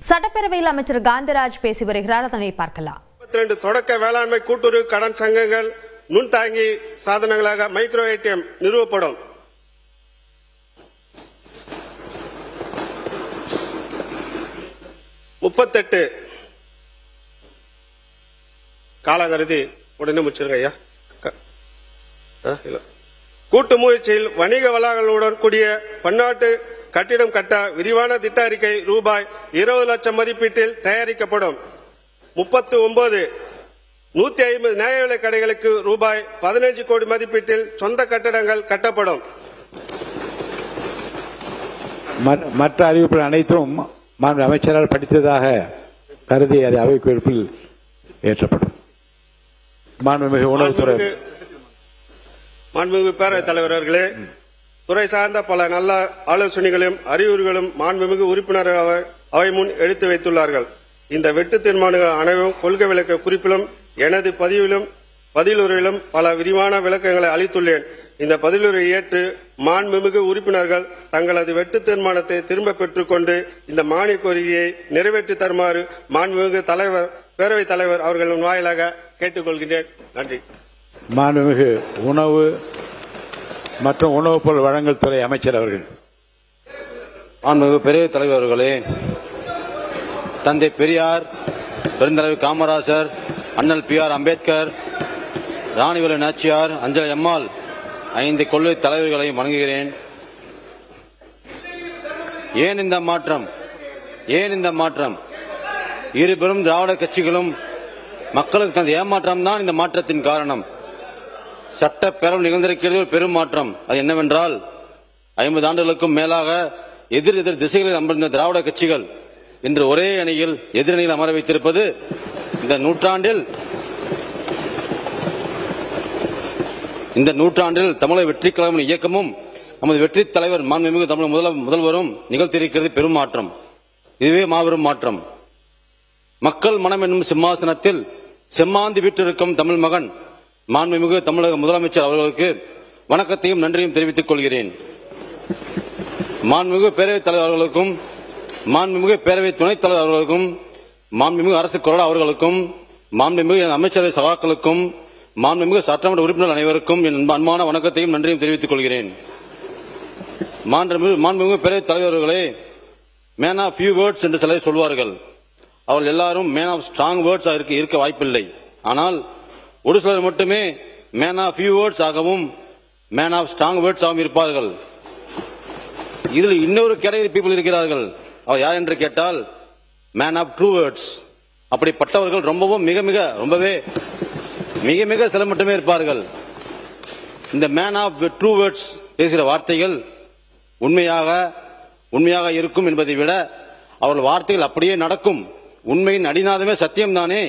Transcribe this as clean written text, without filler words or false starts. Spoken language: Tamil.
சட்டப்பேரவையில் அமைச்சர் காந்திராஜ் பேசி வருகிறார். அதனை பார்க்கலாம். 32 தொடக்க வேளாண்மை கூட்டுறவு கடன் சங்கங்கள் நுண்தாங்கி சாதனங்களாக மைக்ரோ ஏடிஎம் நிறுவப்படும். காலகருதி உடனே முடிச்சிருங்க ஐயா. கூட்டு முயற்சியில் வணிக வளாகங்களுடன் கூடிய பன்னாட்டு கட்டிடம் கட்ட விரிவான திட்ட அறிக்கை ரூபாய் 20 லட்சம் மதிப்பீட்டில் தயாரிக்கப்படும். 39 150 நியாய விலை கடைகளுக்கு ரூபாய் 15 கோடி மதிப்பீட்டில் சொந்த கட்டடங்கள் கட்டப்படும். மற்ற அறிவிப்புகள் அனைத்தும் மாண்பு அமைச்சரால் படித்ததாக கருதி அது அவை குறிப்பில் ஏற்றப்படும். மாண்புமிகு உணவுத்துறை மாண்புமிகு பேரவைத் தலைவர் அவர்களே, துறை சார்ந்த பல நல்ல ஆலோசனைகளும் அறிவுறுகளும் மாண்புமிகு உறுப்பினர் அவை முன் எடுத்து வைத்துள்ளார்கள். இந்த வெட்டு தீர்மானங்கள் அனைவரும் கொள்கை விளக்க குறிப்பிலும் எனது பதிலுரையிலும் பல விரிவான விளக்கங்களை அளித்துள்ளேன். இந்த பதிலுரை ஏற்று மாண்புமிகு உறுப்பினர்கள் தங்களது வெட்டு தீர்மானத்தை திரும்ப பெற்றுக் கொண்டு இந்த மானிய கோரிக்கையை நிறைவேற்றி தருமாறு மாண்புமிகு பேரவைத் தலைவர் அவர்களின் வாயிலாக கேட்டுக்கொள்கிறேன். நன்றி. மாண்புமிகு உணவு மற்றும் உணவுப் பொருள் வழங்கல் துறை அமைச்சர் அவர்கள். மாண்புமிகு பேரவைத் தலைவர் அவர்களே, தந்தை பெரியார், பெருந்தலைவர் காமராஜர், அண்ணல் பி.ஆர். அம்பேத்கர், ராணிவேலு நாச்சியார், அஞ்சலி அம்மாள் 5 கொள்கை தலைவர்களை வணங்குகிறேன். ஏன் இந்த மாற்றம்? இருபெரும் திராவிட கட்சிகளும் மக்களுக்கு தந்த ஏமாற்றம் தான் இந்த மாற்றத்தின் காரணம். சட்டப்பேரவை நிகழ்ந்திருக்கிறது ஒரு பெரும் மாற்றம். அது என்னவென்றால் 50 ஆண்டுகளுக்கும் மேலாக எதிர் திசைகளில் அமர்ந்த திராவிட கட்சிகள் இன்று ஒரே அணியில் எதிரணியில் அமர வைத்திருப்பது இந்த நூற்றாண்டில் தமிழக வெற்றி கழகம் இயக்கமும் நமது வெற்றி தலைவர் மாண்புமிகு தமிழக முதல்வரும் நிகழ்த்தியிருக்கிறது பெரும் மாற்றம். இதுவே மாபெரும் மாற்றம். மக்கள் மனம் என்னும் சிம்மாசனத்தில் செம்மாந்து வீற்றிருக்கும் தமிழ் மகன் மாண்புமிகு தமிழக முதலமைச்சர் அவர்களுக்கு வணக்கத்தையும் நன்றியும் தெரிவித்துக் கொள்கிறேன். மாண்புமிகு பேரவைத் தலைவர் அவர்களுக்கும், மாண்புமிகு பேரவை துணைத் தலைவர் அவர்களுக்கும், மாண்புமிகு அரசு கொறடா அவர்களுக்கும், மாண்புமிகு அமைச்சரவை சகாக்களுக்கும், மாண்புமிகு சட்டமன்ற உறுப்பினர் அனைவருக்கும் என் அன்பான வணக்கத்தையும் நன்றியும் தெரிவித்துக் கொள்கிறேன். மாண்புமிகு பேரவைத் தலைவர்களே, மேன் ஆஃப் ஃபியூ வேர்ட்ஸ் என்று சிலர் சொல்வார்கள். அவர்கள் எல்லாரும் மேன் ஆஃப் ஸ்ட்ராங் வேர்ட்ஸ் இருக்க வாய்ப்பில்லை. ஆனால் ஒரு சிலர் மட்டுமே மேன் ஆஃப் ஃபியூ வேர்ட்ஸ் ஆகவும் மேன் ஆஃப் ஸ்ட்ராங் வேர்ட்ஸ் ஆகவும் இருப்பார்கள். இதில் இன்னொரு கேட்டகரி பீப்புள் இருக்கிறார்கள். அவர் யார் என்று கேட்டால் மேன் ஆஃப் ட்ரூ வேர்ட்ஸ். அப்படிப்பட்டவர்கள் ரொம்பவே மிக சில மட்டுமே இருப்பார்கள். இந்த மேன் ஆஃப் ட்ரூ வேர்ட்ஸ் பேசுகிற வார்த்தைகள் உண்மையாக இருக்கும் என்பதை விட அவர்கள் வார்த்தைகள் அப்படியே நடக்கும். உண்மையின் அடிநாதமே சத்தியம்தானே